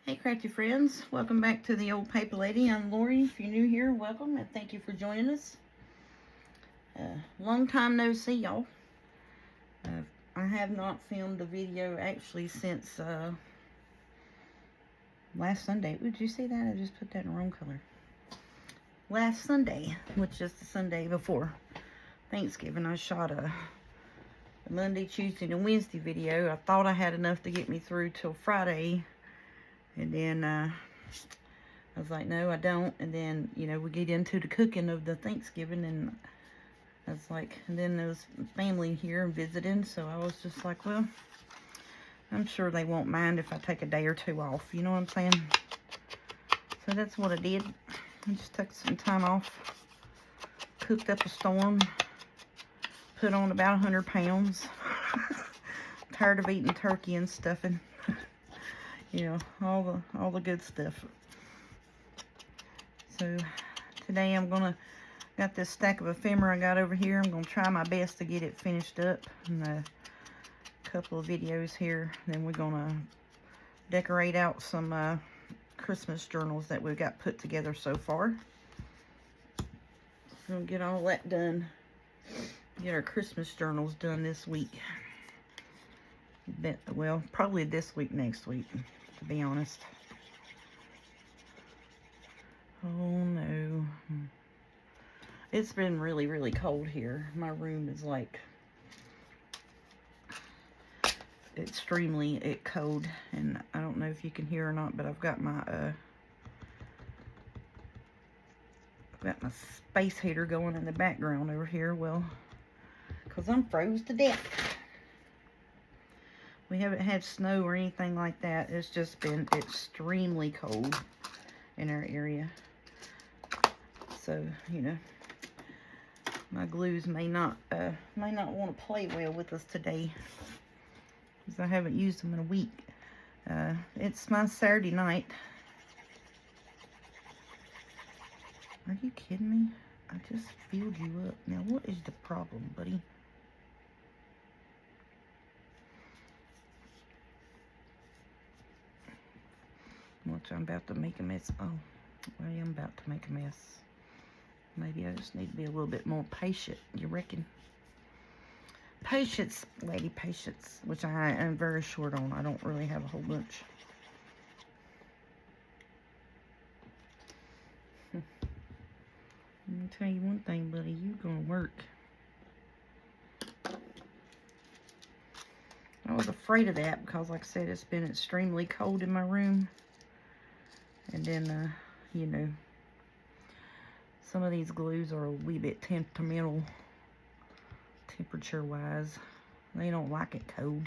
Hey crafty friends, welcome back to the Old Paper Lady. I'm Lori. If you're new here, welcome and thank you for joining us. Long time no see, y'all. I have not filmed a video actually since last Sunday. Would you see that? I just put that in the wrong color. Last Sunday, which is the Sunday before Thanksgiving, I shot a Monday, Tuesday, and Wednesday video. I thought I had enough to get me through till Friday. And then I was like, no, I don't. And then, you know, we get into the cooking of the Thanksgiving, and I was like, and then there was family here visiting, so I was just like, well, I'm sure they won't mind if I take a day or two off. You know what I'm saying? So that's what I did. I just took some time off, cooked up a storm, put on about 100 pounds. Tired of eating turkey and stuffing. You know, all the good stuff. So today I'm gonna got this stack of ephemera I got over here. I'm gonna try my best to get it finished up in a couple of videos here. Then we're gonna decorate out some Christmas journals that we've got put together so far. We're gonna get all that done. Get our Christmas journals done this week. Well, probably this week, next week, to be honest. Oh no. It's been really, really cold here. My room is like extremely cold, and I don't know if you can hear or not, but I've got my space heater going in the background over here. Well, because I'm froze to death. We haven't had snow or anything like that. It's just been extremely cold in our area. So, you know, my glues may not want to play well with us today, because I haven't used them in a week. It's my Saturday night. Are you kidding me? I just filled you up. Now, what is the problem, buddy? Watch, I'm about to make a mess. Oh, I am about to make a mess. Maybe I just need to be a little bit more patient, you reckon? Patience, lady, patience, which I am very short on. I don't really have a whole bunch. Let me tell you one thing, buddy, you're gonna work. I was afraid of that because, like I said, it's been extremely cold in my room. And then, you know, some of these glues are a wee bit temperamental, temperature-wise. They don't like it cold.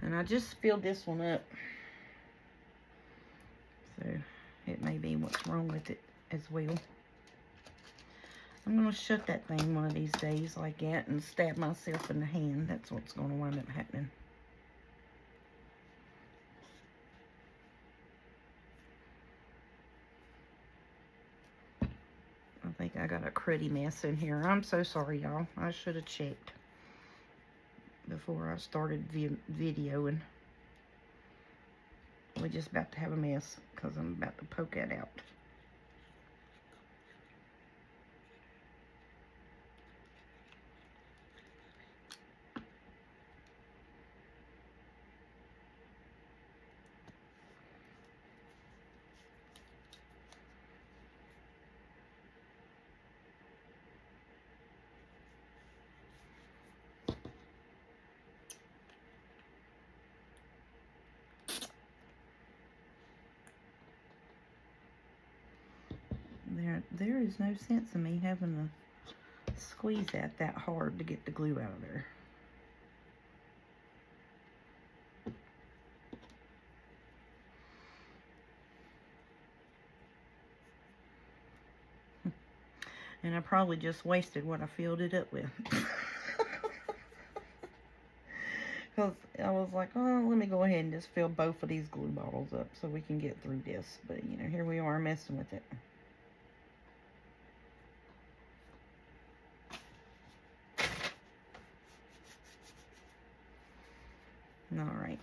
And I just filled this one up. So, it may be what's wrong with it as well. I'm going to shut that thing one of these days like that and stab myself in the hand. That's what's going to wind up happening. I think I got a cruddy mess in here. I'm so sorry, y'all. I should have checked before I started videoing. We're just about to have a mess because I'm about to poke that out. There is no sense in me having to squeeze that hard to get the glue out of there. And I probably just wasted what I filled it up with. Because I was like, oh, let me go ahead and just fill both of these glue bottles up so we can get through this. But, you know, here we are messing with it. All right.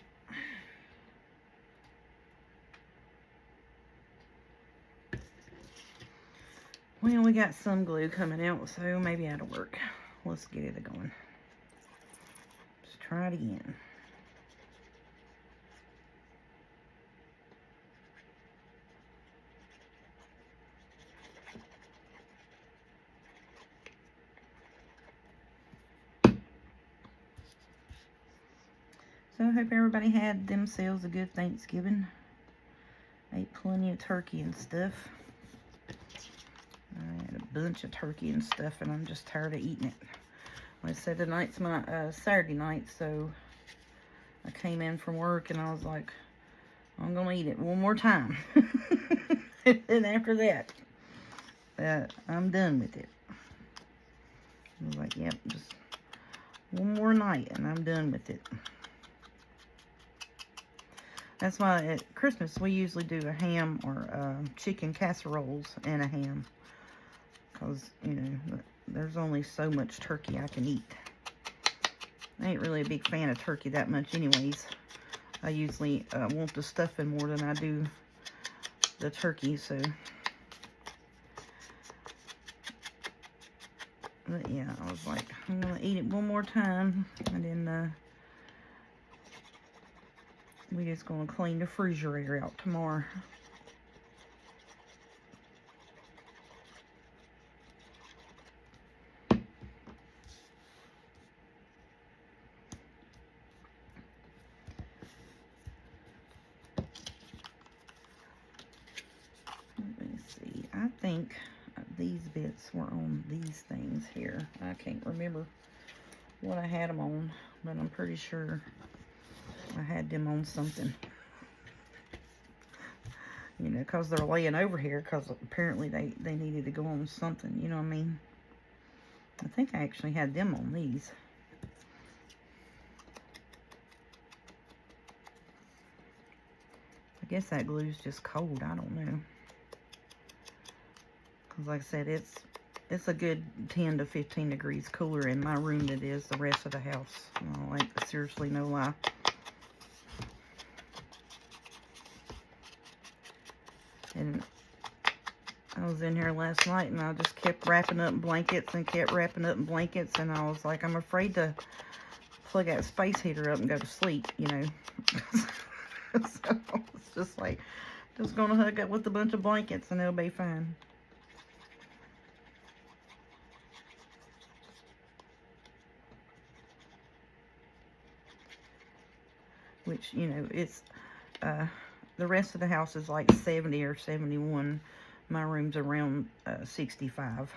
Well, we got some glue coming out, so maybe that'll work. Let's get it going. Let's try it again. So I hope everybody had themselves a good Thanksgiving. Ate plenty of turkey and stuff. I had a bunch of turkey and stuff, and I'm just tired of eating it. Like I said, tonight's my Saturday night, so I came in from work, and I was like, I'm going to eat it one more time. And after that, I'm done with it. I was like, yep, just one more night, and I'm done with it. That's why at Christmas we usually do a ham or chicken casseroles and a ham. Because, you know, there's only so much turkey I can eat. I ain't really a big fan of turkey that much anyways. I usually want the stuffing more than I do the turkey, so. But yeah, I was like, I'm going to eat it one more time. And then we just going to clean the refrigerator out tomorrow. Let me see. I think these bits were on these things here. I can't remember what I had them on, but I'm pretty sure I had them on something. You know, because they're laying over here, because apparently they needed to go on something, you know what I mean? I think I actually had them on these. I guess that glue's just cold, I don't know. Because like I said, it's a good 10 to 15 degrees cooler in my room than it is the rest of the house. Like, seriously, no lie. And I was in here last night, and I just kept wrapping up blankets and kept wrapping up blankets, and I was like, I'm afraid to plug that space heater up and go to sleep, you know. So it's just like, just gonna hook up with a bunch of blankets and it'll be fine. Which, you know, it's the rest of the house is like 70 or 71. My room's around 65.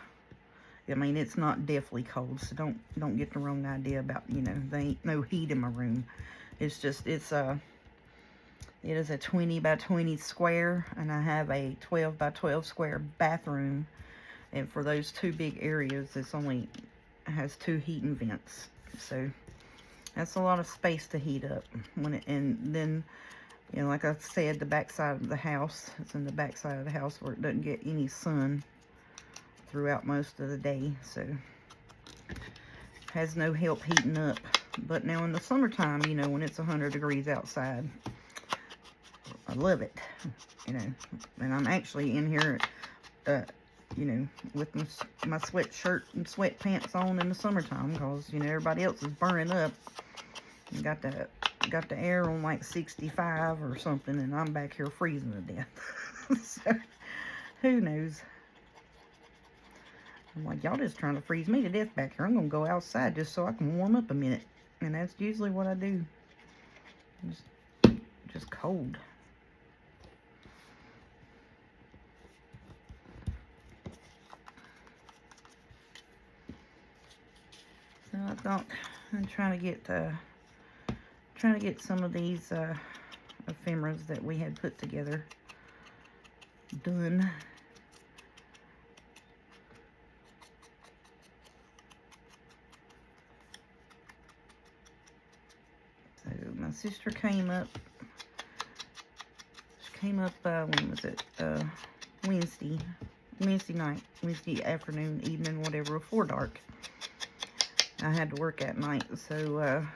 I mean, it's not deathly cold, so don't get the wrong idea about, you know, there ain't no heat in my room. It's just, it is a 20 by 20 square, and I have a 12 by 12 square bathroom. And for those two big areas, it's only has 2 heating vents. So that's a lot of space to heat up. And then, you know, like I said, the back side of the house, it's in the back side of the house where it doesn't get any sun throughout most of the day, so has no help heating up. But now in the summertime, you know, when it's 100 degrees outside, I love it, you know. And I'm actually in here, you know, with my sweatshirt and sweatpants on in the summertime, because, you know, everybody else is burning up and got the air on like 65 or something, and I'm back here freezing to death. So who knows? I'm like, y'all just trying to freeze me to death back here. I'm gonna go outside just so I can warm up a minute. And that's usually what I do. Just cold. So I thought I'm trying to get some of these ephemeras that we had put together done. So my sister came up. She came up, when was it? Wednesday night, Wednesday afternoon, evening, whatever, before dark. I had to work at night, so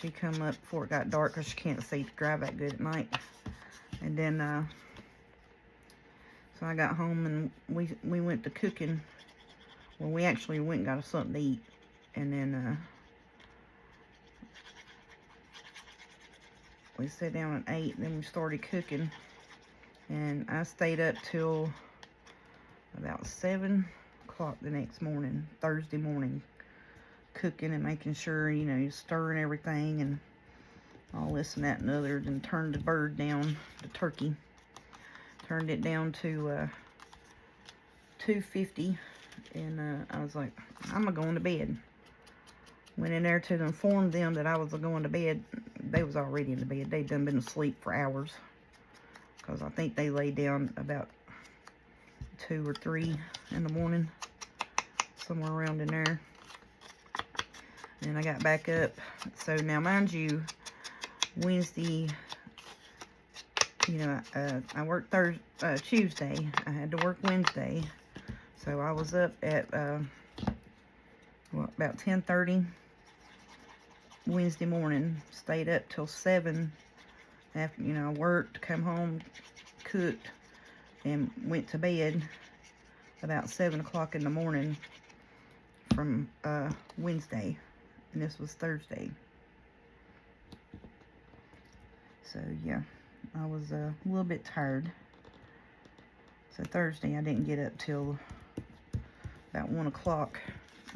she come up before it got dark, because she can't see to drive that good at night. And then, So I got home and we went to cooking. Well, we actually went and got us something to eat. And then we sat down and ate, and then we started cooking. And I stayed up till about 7 o'clock the next morning, Thursday morning, cooking and making sure, you know, stirring everything and all this and that and other. And turned the bird down, the turkey. Turned it down to 250. And I was like, I'm going to bed. Went in there to inform them that I was going to bed. They was already in the bed. They'd done been asleep for hours. Because I think they laid down about 2 or 3 in the morning. Somewhere around in there. And I got back up. So now, mind you, Wednesday, you know, I worked Tuesday. I had to work Wednesday. So I was up at, about 10:30 Wednesday morning. Stayed up till 7. After, you know, I worked, come home, cooked, and went to bed about 7 o'clock in the morning from Wednesday. And this was Thursday. So, yeah, I was a little bit tired. So Thursday, I didn't get up till about 1 o'clock.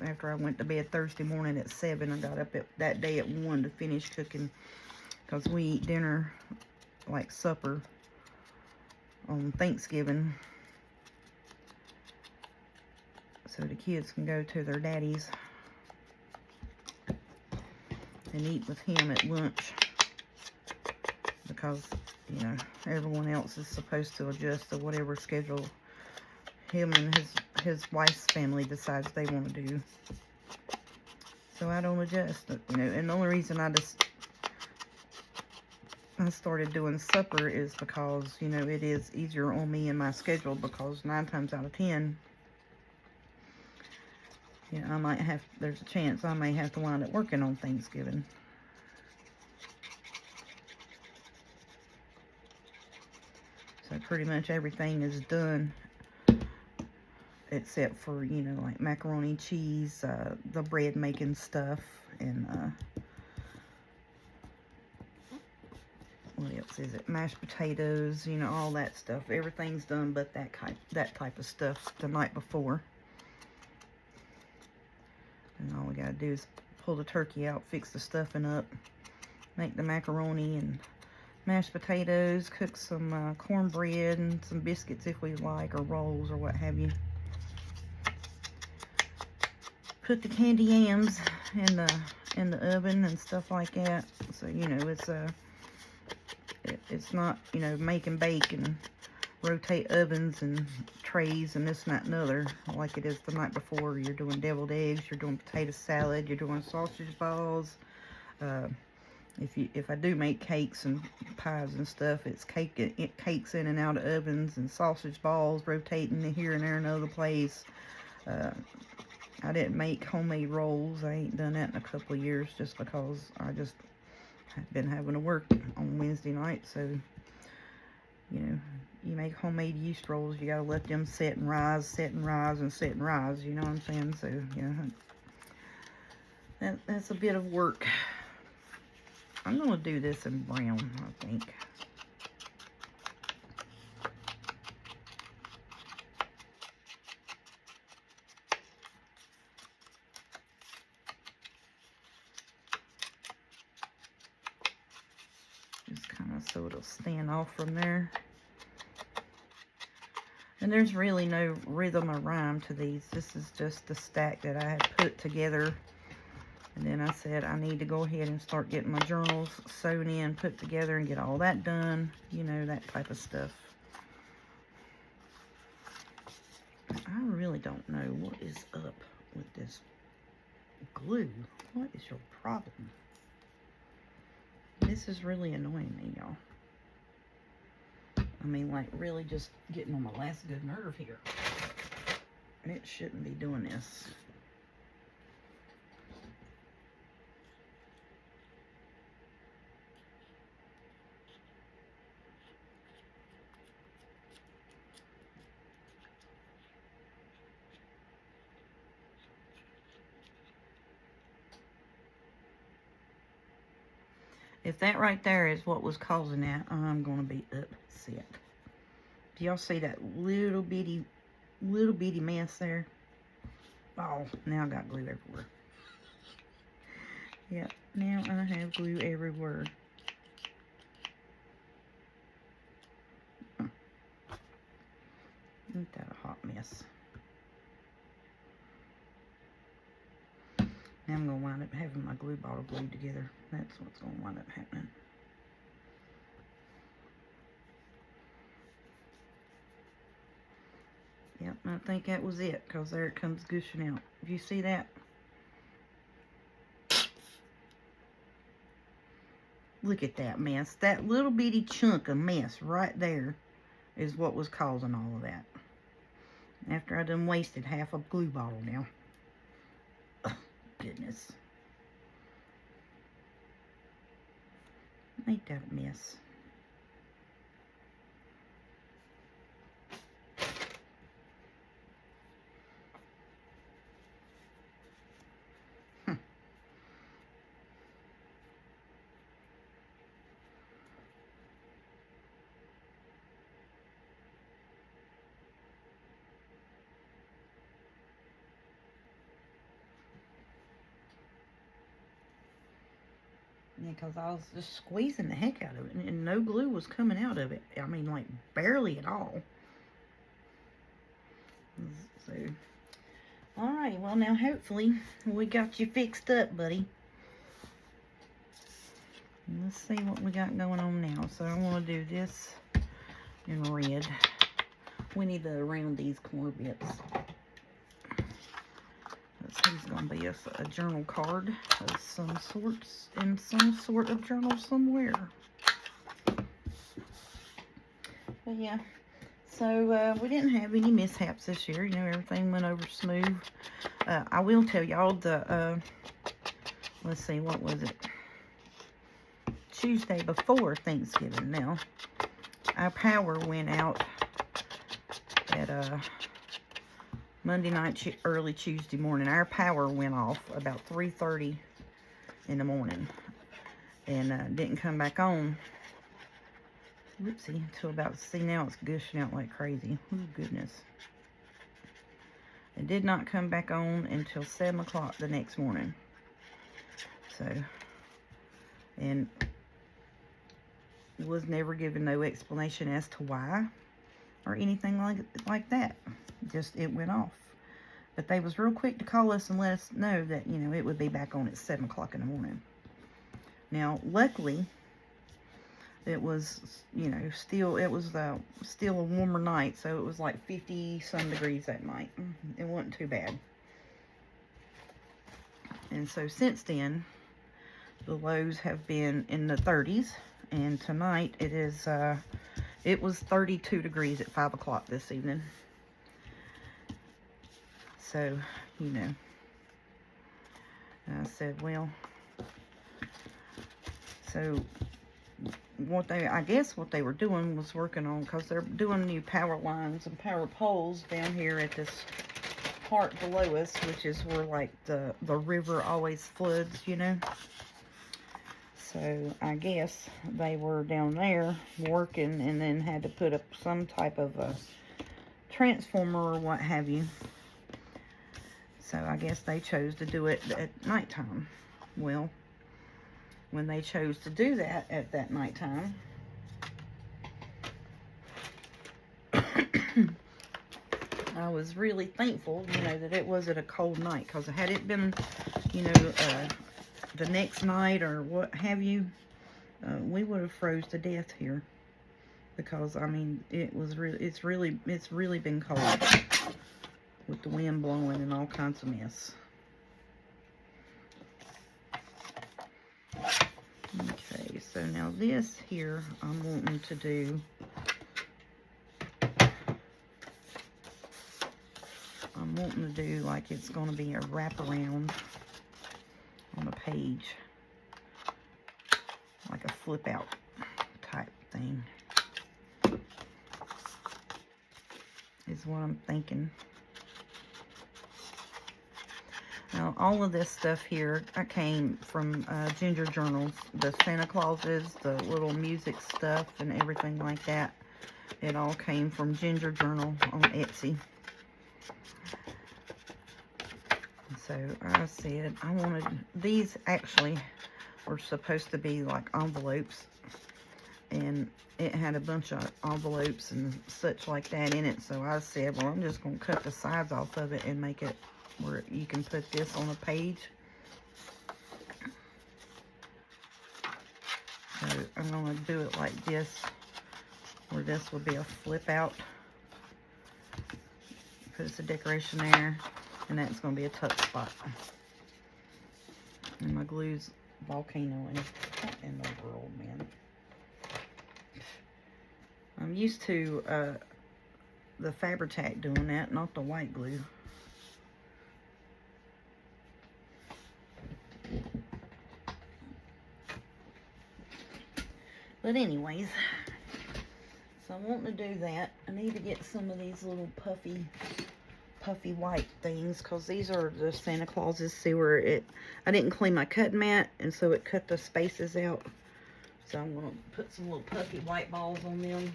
After I went to bed Thursday morning at 7, I got up that day at 1 to finish cooking. Because we eat dinner, like supper, on Thanksgiving. So the kids can go to their daddy's and eat with him at lunch. Because, you know, everyone else is supposed to adjust to whatever schedule him and his wife's family decides they want to do. So I don't adjust, you know. And the only reason I started doing supper is because, you know, it is easier on me and my schedule, because 9 times out of 10, you know, there's a chance I may have to wind up working on Thanksgiving. So pretty much everything is done except for, you know, like macaroni, cheese, the bread making stuff, and what else is it? Mashed potatoes, you know, all that stuff. Everything's done but that type of stuff the night before. And all we gotta do is pull the turkey out, fix the stuffing up, make the macaroni and mashed potatoes, cook some cornbread and some biscuits if we like, or rolls or what have you. Put the candy yams in the oven and stuff like that. So, you know, it's not, you know, make and bake and rotate ovens and trays and this and that and other like it is the night before. You're doing deviled eggs, you're doing potato salad, you're doing sausage balls. If I do make cakes and pies and stuff, it's cakes in and out of ovens, and sausage balls rotating here and there and other place. I didn't make homemade rolls. I ain't done that in a couple of years, just because I just have been having to work on Wednesday night. So, you know, you make homemade yeast rolls, you gotta let them set and rise, set and rise, and set and rise, you know what I'm saying? So, yeah, that's a bit of work. I'm gonna do this in brown, I think. Just kind of so it'll stand off from there. And there's really no rhythm or rhyme to these. This is just the stack that I had put together. And then I said I need to go ahead and start getting my journals sewn in, put together, and get all that done. You know, that type of stuff. I really don't know what is up with this glue. What is your problem? This is really annoying me, y'all. I mean, like, really just getting on my last good nerve here. And it shouldn't be doing this. If that right there is what was causing that, I'm going to be upset. Do y'all see that little bitty mess there? Oh, now I got glue everywhere. Yep, now I have glue everywhere. Ain't that a hot mess? Now I'm going to wind up having my glue bottle glued together. That's what's going to wind up happening. Yep, I think that was it, because there it comes gushing out. If you see that? Look at that mess. That little bitty chunk of mess right there is what was causing all of that. After I done wasted half a glue bottle now. Oh, goodness. Ain't that a mess? Yeah, because I was just squeezing the heck out of it, and no glue was coming out of it. I mean, like, barely at all. So, alright, well, now, hopefully, we got you fixed up, buddy. Let's see what we got going on now. So, I want to do this in red. We need to round these corner bits. He's going to be a journal card of some sorts, in some sort of journal somewhere. But yeah, so we didn't have any mishaps this year. You know, everything went over smooth. I will tell y'all let's see, what was it? Tuesday before Thanksgiving now. Our power went out at Monday night, early Tuesday morning. Our power went off about 3:30 in the morning, and didn't come back on. Whoopsie, until about, see, now it's gushing out like crazy. Oh goodness. It did not come back on until 7 o'clock the next morning. So, and was never given no explanation as to why or anything like that. Just, it went off. But they was real quick to call us and let us know that, you know, it would be back on at 7 o'clock in the morning. Now, luckily, it was, you know, still a warmer night, so it was like 50-some degrees that night. It wasn't too bad. And so since then, the lows have been in the 30s, and tonight it was 32 degrees at 5 o'clock this evening. So, you know, I said, well, so I guess what they were doing was working on, because they're doing new power lines and power poles down here at this part below us, which is where, like, the river always floods, you know. So I guess they were down there working, and then had to put up some type of a transformer or what have you. So I guess they chose to do it at nighttime. Well, when they chose to do that at that nighttime, I was really thankful, you know, that it wasn't a cold night, because had it been, you know, the next night or what have you, we would have froze to death here, because I mean, it's really been cold with the wind blowing and all kinds of mess. Okay, so now this here, I'm wanting to do, like it's going to be a wraparound on a page, like a flip out type thing, is what I'm thinking. Now, all of this stuff here, I came from Ginger Journals. The Santa Clauses, the little music stuff, and everything like that. It all came from Ginger Journal on Etsy. So I said I wanted, these actually were supposed to be like envelopes. And it had a bunch of envelopes and such like that in it. So I said, well, I'm just going to cut the sides off of it and make it where you can put this on a page. So I'm going to do it like this, where this will be a flip out. Put a decoration there, and that's going to be a tuck spot. And my glue's Volcano in the world, man. I'm used to the Fabri-Tac doing that, not the white glue. But anyways, so I'm wanting to do that. I need to get some of these little puffy white things, because these are the Santa Clauses. See where I didn't clean my cutting mat, and so it cut the spaces out. So I'm going to put some little puffy white balls on them.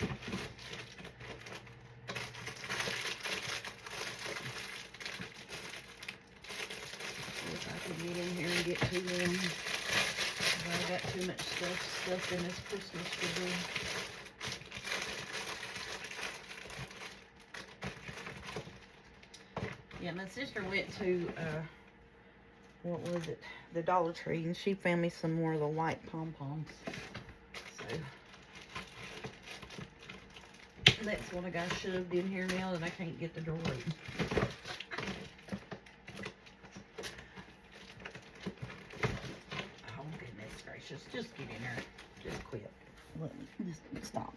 See if I can get in here and get to them. I got too much stuff in this Christmas to do. Yeah, my sister went to, what was it? The Dollar Tree, and she found me some more of the white pom-poms. So, that's what I got shoved in here now that I can't get the door open. Oh, goodness gracious. Just get in there. Just quit. Let me just stop.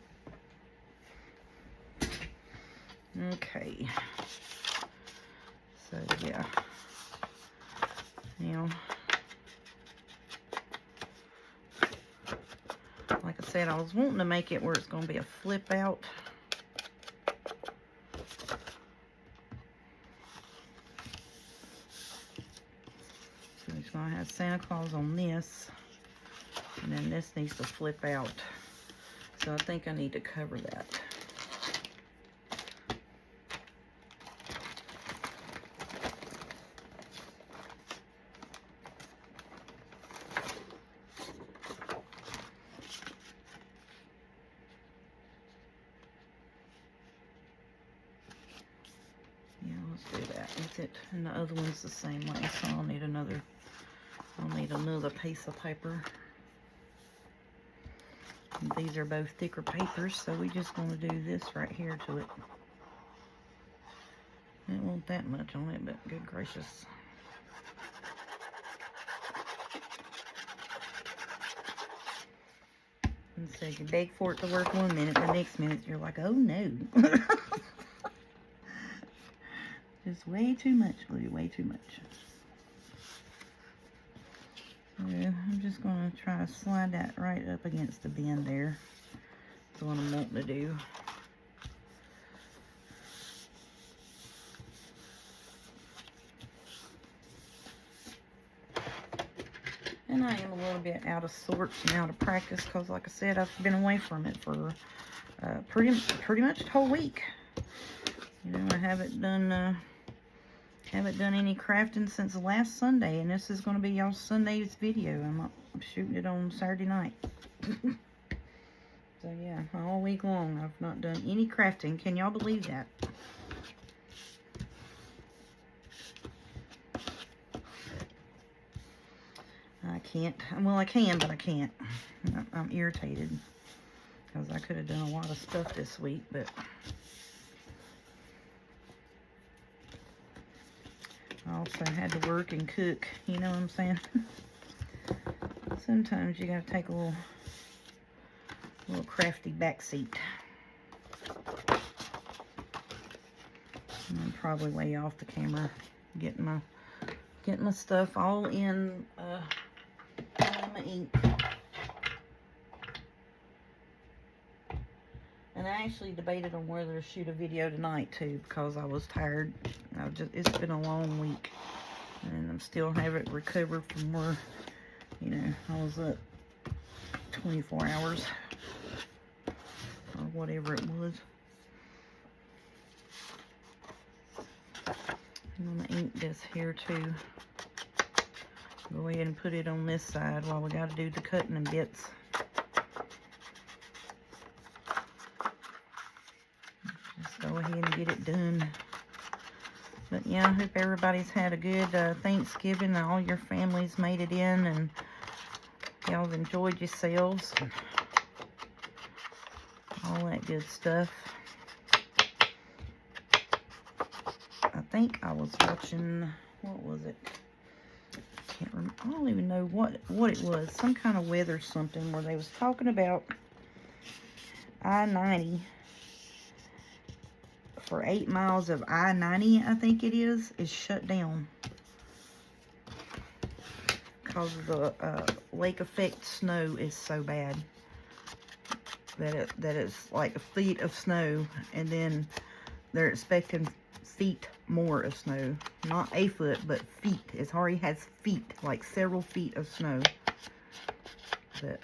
Okay. So, yeah. Now, like I said, I was wanting to make it where it's going to be a flip out. So it's going to have Santa Claus on this, and then this needs to flip out. So I think I need to cover that. It, and the other one's the same way, so I'll need another piece of paper. And these are both thicker papers, so we just going to do this right here to it. It won't that much on it, but good gracious. And so you beg for it to work 1 minute, the next minute you're like, oh no. Just way too much glue, way too much. So I'm just going to try to slide that right up against the bend there. That's what I'm wanting to do. And I am a little bit out of sorts and out of practice because, like I said, I've been away from it for pretty much the whole week. You know, I haven't done any crafting since last Sunday, and this is going to be y'all's Sunday's video. I'm shooting it on Saturday night. So yeah, all week long I've not done any crafting. Can y'all believe that? I can't. Well, I can, but I can't. I'm irritated because I could have done a lot of stuff this week, but I also had to work and cook, you know what I'm saying? Sometimes you gotta take a little crafty backseat. I'm probably way off the camera, getting my stuff all in my ink. And I actually debated on whether to shoot a video tonight too, because I was tired. It's been a long week. And I'm still haven't recovered from where, you know, I was up 24 hours or whatever it was. I'm going to ink this here too. Go ahead and put it on this side while we got to do the cutting and bits. Just go ahead and get it done. But yeah, I hope everybody's had a good Thanksgiving and all your families made it in and y'all have enjoyed yourselves and all that good stuff. I think I was watching, what was it? Can't remember. I don't even know what it was. Some kind of weather something where they was talking about I-90. For 8 miles of I-90, I think it is shut down because the lake effect snow is so bad that it's like a feet of snow, and then they're expecting feet more of snow, not a foot but feet. It's already has feet, like several feet of snow. But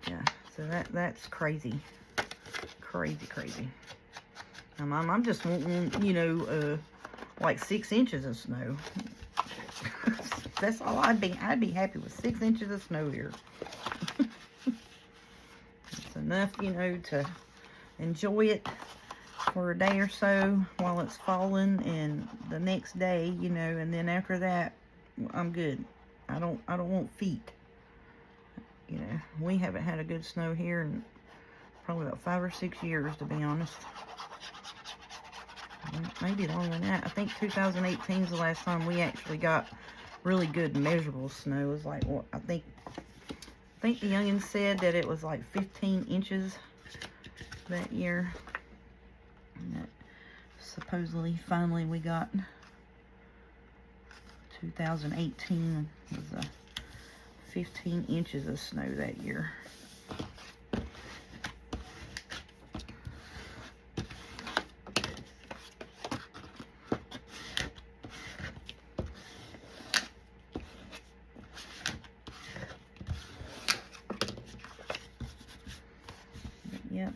yeah, so that's crazy. Crazy. I'm just wanting, you know, like 6 inches of snow. That's all I'd be happy with, 6 inches of snow here. It's enough, you know, to enjoy it for a day or so while it's falling, and the next day, you know, and then after that, I'm good. I don't want feet. You know, we haven't had a good snow here in probably about 5 or 6 years, to be honest. Maybe longer than that. I think 2018 is the last time we actually got really good measurable snow. It was like, what, I think the youngins said that it was like 15 inches that year. And that supposedly finally we got 2018 was 15 inches of snow that year. Yep.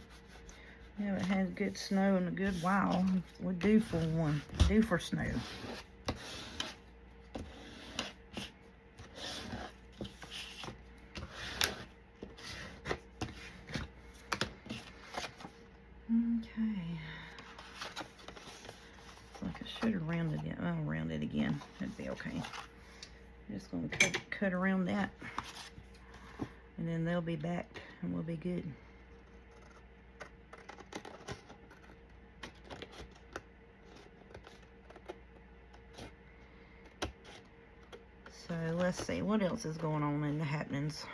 We haven't had good snow in a good while. We're due for one. Due for snow. Okay. Looks like I should have rounded it. I'll round it again. That'd be okay. Just gonna cut around that. And then they'll be back and we'll be good. So let's see what else is going on in the happenings.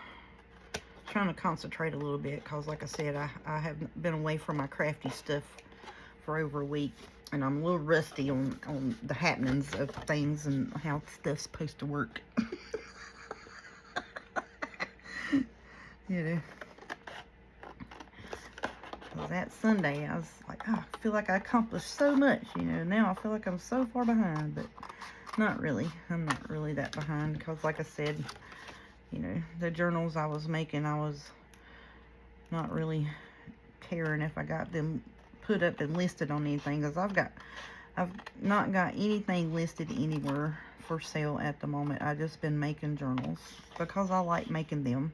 Trying to concentrate a little bit because, like I said, I have been away from my crafty stuff for over a week, and I'm a little rusty on the happenings of things and how stuff's supposed to work. You know, that Sunday I was like, oh, I feel like I accomplished so much, you know. Now I feel like I'm so far behind, but not really. I'm not really that behind because, like I said, you know, the journals I was making, I was not really caring if I got them put up and listed on anything, because I've not got anything listed anywhere for sale at the moment. I've just been making journals because I like making them.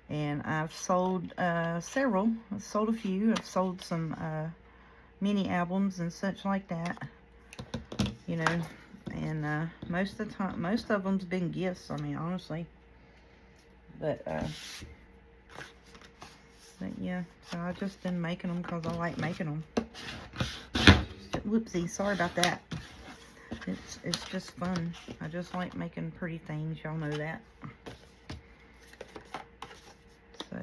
And I've sold several. I've sold a few. I've sold some mini albums and such like that, you know. And most of the time, most of them's been gifts, I mean, honestly. But yeah, so I've just been making them because I like making them. Whoopsie, sorry about that. It's just fun. I just like making pretty things, y'all know that. So,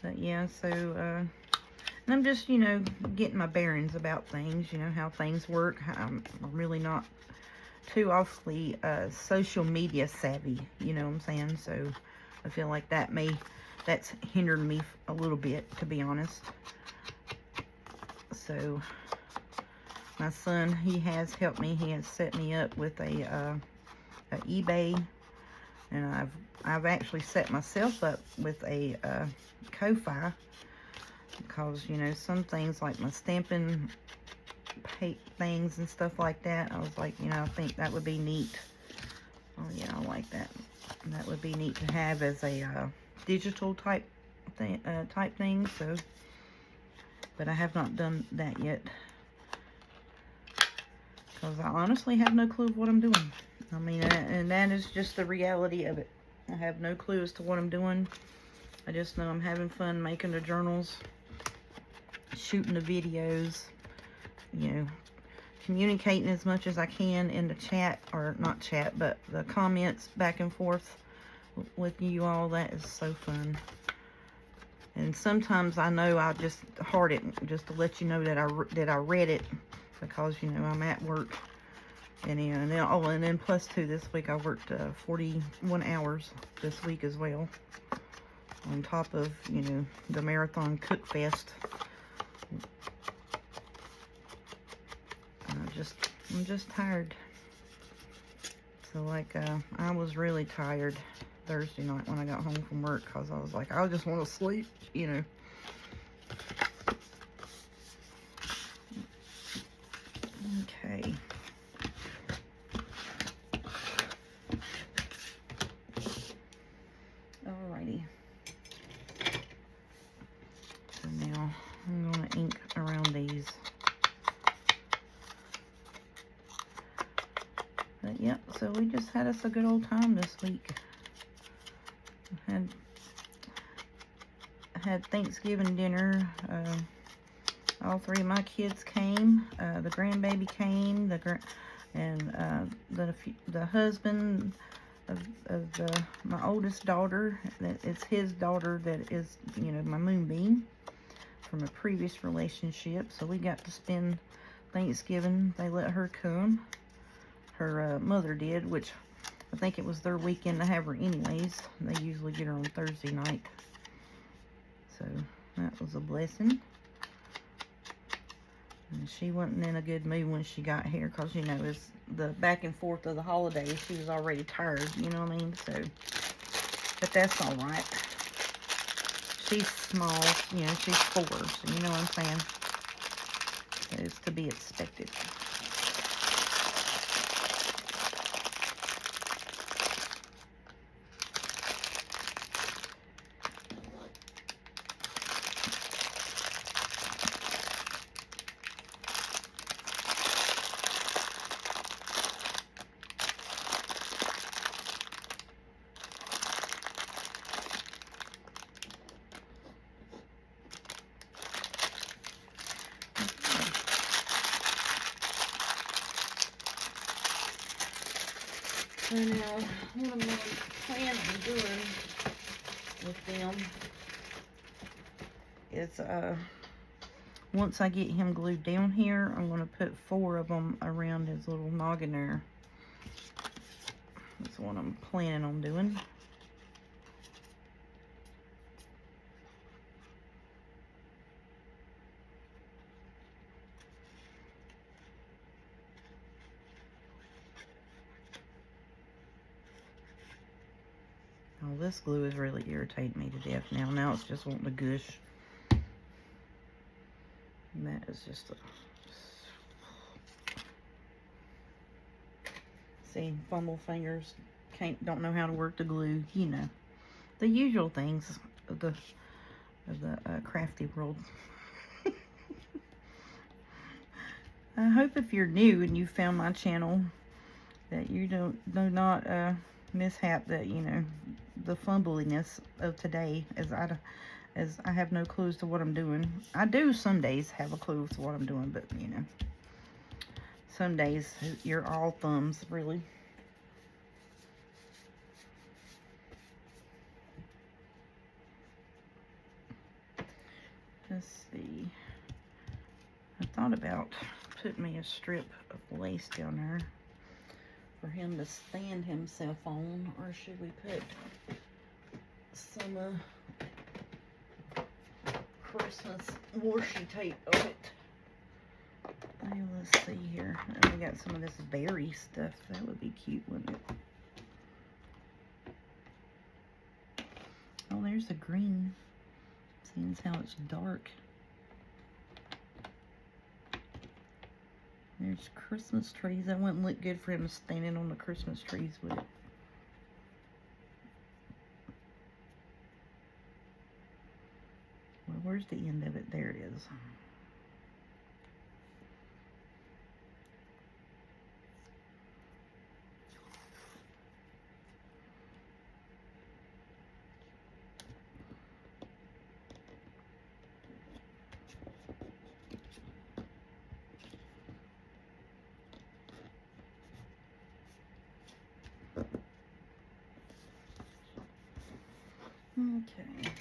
but yeah, so, and I'm just, you know, getting my bearings about things, you know, how things work. I'm really not too awfully social media savvy, you know what I'm saying? So I feel like that's hindered me a little bit, to be honest. So My son, he has helped me. He has set me up with a eBay, and I've actually set myself up with a Ko-Fi, because, you know, some things like my stamping things and stuff like that, I was like, you know, I think that would be neat. Oh yeah, I like that. That would be neat to have as a digital type thing. So, but I have not done that yet, because I honestly have no clue of what I'm doing. I mean, and that is just the reality of it. I have no clue as to what I'm doing. I just know I'm having fun making the journals, shooting the videos, you know, communicating as much as I can in the chat, or not chat, but the comments back and forth with you all. That is so fun. And sometimes I know I'll just heart it just to let you know that I read it, because, you know, I'm at work. And, you know, and then plus 2, this week I worked 41 hours this week as well, on top of, you know, the Marathon Cook Fest. I'm just tired. So, like, I was really tired Thursday night when I got home from work, because I was like, I just want to sleep, you know. Okay. Alrighty. So now I'm going to ink around these. But yep, so we just had us a good old time this week. Had Thanksgiving dinner. All 3 of my kids came. The grandbaby came. The husband of my oldest daughter. That is his daughter. That is, you know, my moonbeam from a previous relationship. So we got to spend Thanksgiving. They let her come. Her mother did, which I think it was their weekend to have her anyways. They usually get her on Thursday night. So that was a blessing. And she wasn't in a good mood when she got here, because, you know, it's the back and forth of the holidays. She was already tired, you know what I mean? So, but that's all right. She's small, you know, she's 4, so you know what I'm saying? It's to be expected. So now, what I'm going to plan on doing with them is, once I get him glued down here, I'm going to put 4 of them around his little noggin there. That's what I'm planning on doing. Oh, this glue is really irritating me to death now. Now it's just wanting to gush. And that is just a... See, fumble fingers, don't know how to work the glue, you know. The usual things of the crafty world. I hope if you're new and you found my channel that you do not mishap that, you know, the fumbliness of today, as I have no clues to what I'm doing. I do some days have a clue to what I'm doing, but, you know, some days you're all thumbs, really. Let's see. I thought about putting me a strip of lace down there for him to stand himself on, or should we put some Christmas washi tape on it? I let's see here. Oh, we got some of this berry stuff. That would be cute, wouldn't it? Oh, there's the green. Seeing as how it's dark. There's Christmas trees. That wouldn't look good for him standing on the Christmas trees, would it? Well, where's the end of it? There it is. Okay.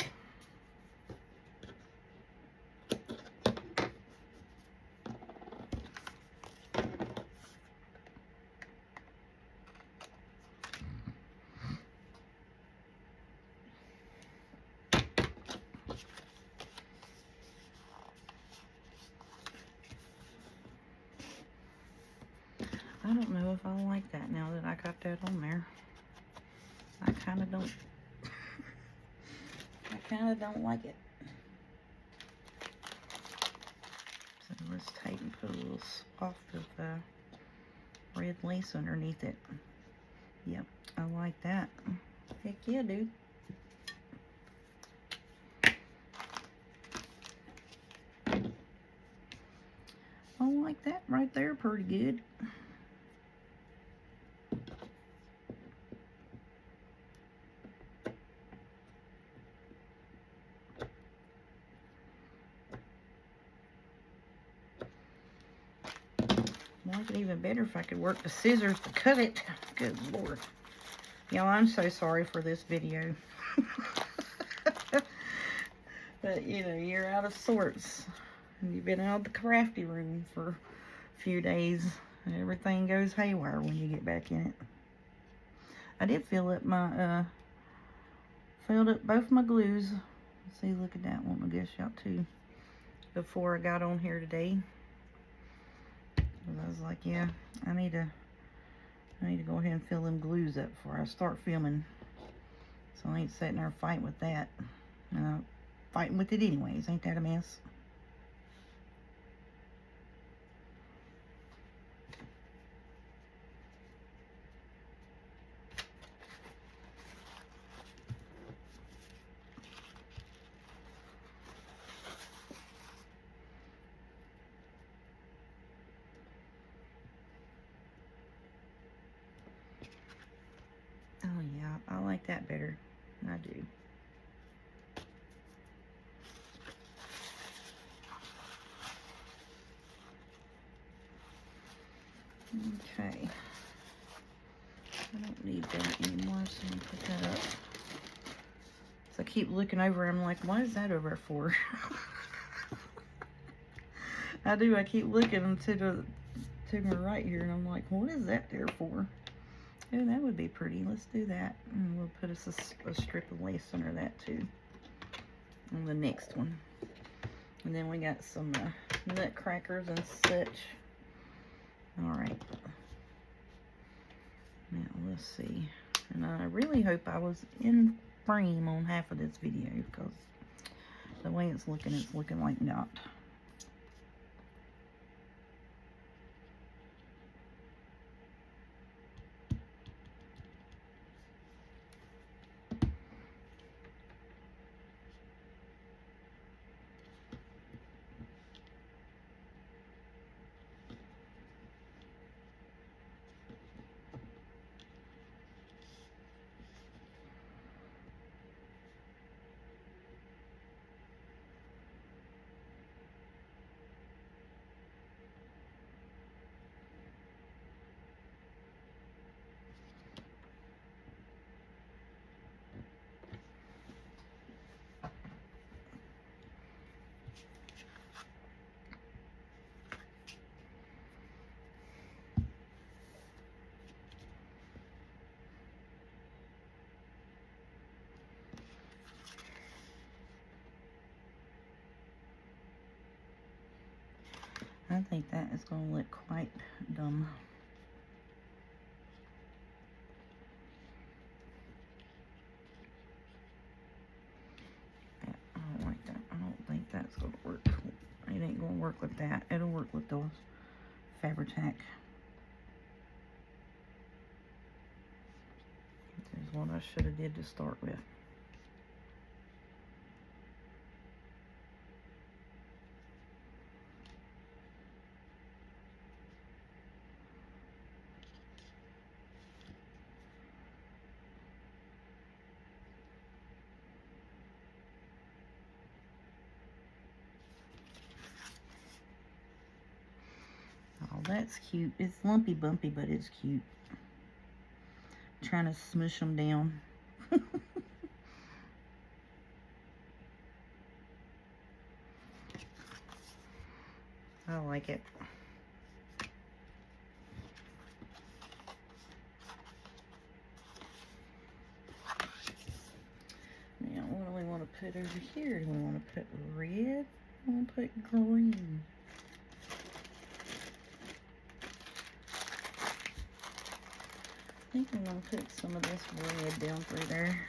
I don't know if I like that now that I got that on there. I kind of don't. I kind of don't like it. So let's take and put a little swath of red lace underneath it. Yep, I like that. Heck yeah, dude. I like that right there pretty good. I like it even better if I could work the scissors to cut it. Good Lord. Y'all, I'm so sorry for this video. But, you know, you're out of sorts. And you've been out of the crafty room for a few days. And everything goes haywire when you get back in it. I did fill up my, filled up both my glues. Let's see, look at that one. I guess y'all too. Before I got on here today. I was like, yeah, I need to go ahead and fill them glues up before I start filming. So I ain't sitting there fighting with that. And I'm fighting with it anyways. Ain't that a mess? Oh yeah, I like that better. I do. Okay. I don't need that anymore, so I'm gonna put that up. So I keep looking over, I'm like, what is that over for? I do, I keep looking to my right here, and I'm like, what is that there for? Oh, that would be pretty. Let's do that. And we'll put us a strip of lace under that too. On the next one. And then we got some nutcrackers and such. Alright. Now, let's see. And I really hope I was in frame on half of this video, because the way it's looking like not. I think that is going to look quite dumb. Yeah, I don't like that. I don't think that's going to work. It ain't going to work with that. It'll work with those Fabri-Tac. This is what I should have did to start with. Oh, that's cute. It's lumpy bumpy, but it's cute. Trying to smush them down. I like it. Now, what do we want to put over here? Do we want to put red? I want to put green. I think I'm going to put some of this red down through there.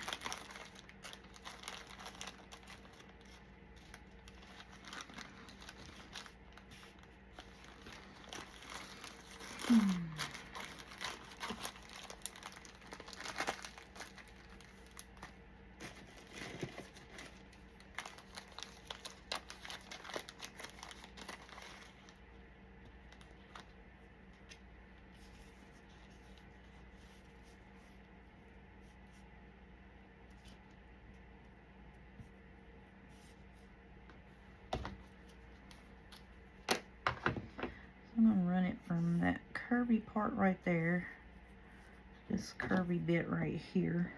I'm going to run it from that curvy part right there, this curvy bit right here.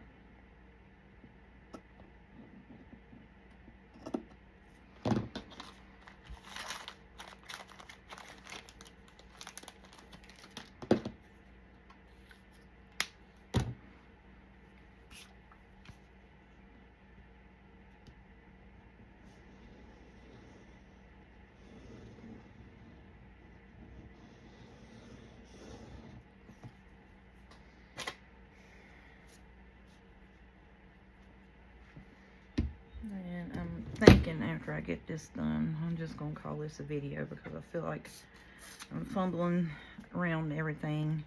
And I'm thinking after I get this done, I'm just going to call this a video because I feel like I'm fumbling around everything.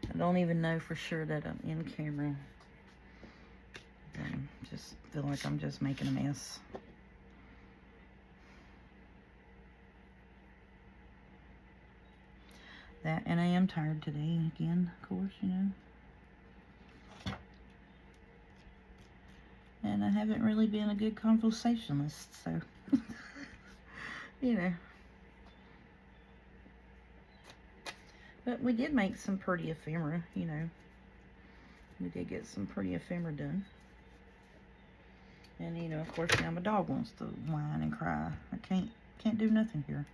I don't even know for sure that I'm in camera. I just feel like I'm just making a mess. That, and I am tired today again, of course, you know. And I haven't really been a good conversationalist, so, you know. But we did make some pretty ephemera, you know. We did get some pretty ephemera done. And, you know, of course, now my dog wants to whine and cry. I can't do nothing here.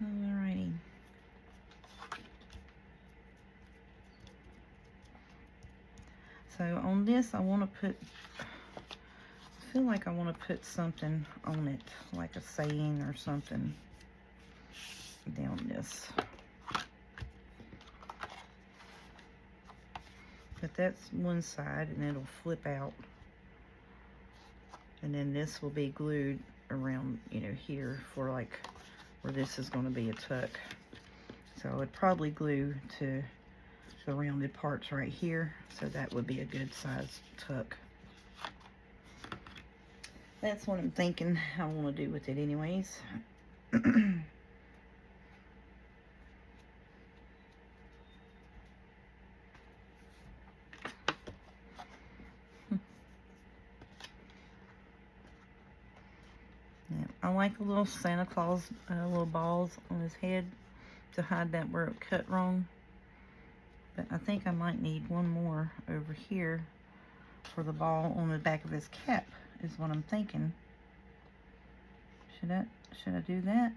Alrighty. So on this, I want to put, I feel like I want to put something on it, like a saying or something down this. But that's one side, and it'll flip out. And then this will be glued around, you know, here for like where this is going to be a tuck. So I would probably glue to the rounded parts right here, so that would be a good size tuck. That's what I'm thinking I want to do with it anyways. I like a little Santa Claus, little balls on his head to hide that where it cut wrong. But I think I might need one more over here for the ball on the back of his cap, is what I'm thinking. Should I do that?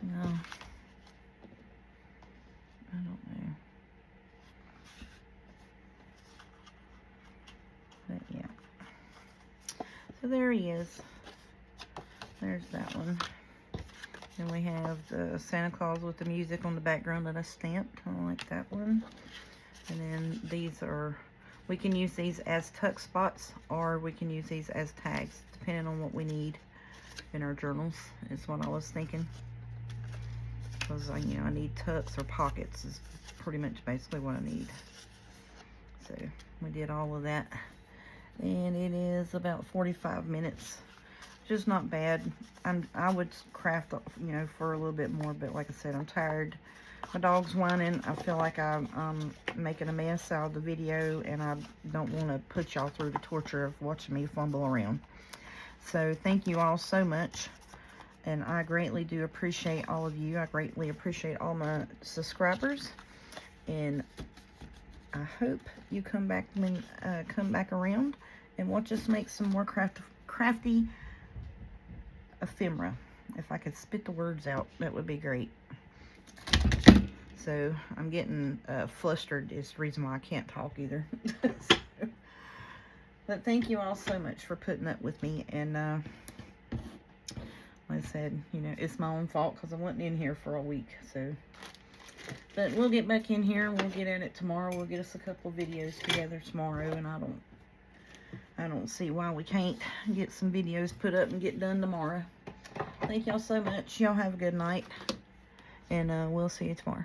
No. I don't know. But yeah. So there he is. There's that one. And we have the Santa Claus with the music on the background that I stamped. I like that one. And then these are, we can use these as tuck spots, or we can use these as tags, depending on what we need in our journals, is what I was thinking. Because, you know, I need tucks or pockets is pretty much basically what I need. So, we did all of that. And it is about 45 minutes. Just not bad. I would craft, you know, for a little bit more, but like I said, I'm tired. My dog's whining. I feel like I'm making a mess out of the video, and I don't want to put y'all through the torture of watching me fumble around. So thank you all so much, and I greatly do appreciate all of you. I greatly appreciate all my subscribers, and I hope you come back around and watch us make some more crafty ephemera. If I could spit the words out, that would be great. So I'm getting flustered is the reason why I can't talk either. So, but thank you all so much for putting up with me. And like I said, you know, it's my own fault because I wasn't in here for a week. So, but we'll get back in here and we'll get at it tomorrow. We'll get us a couple of videos together tomorrow, and I don't see why we can't get some videos put up and get done tomorrow. Thank y'all so much. Y'all have a good night, and we'll see you tomorrow.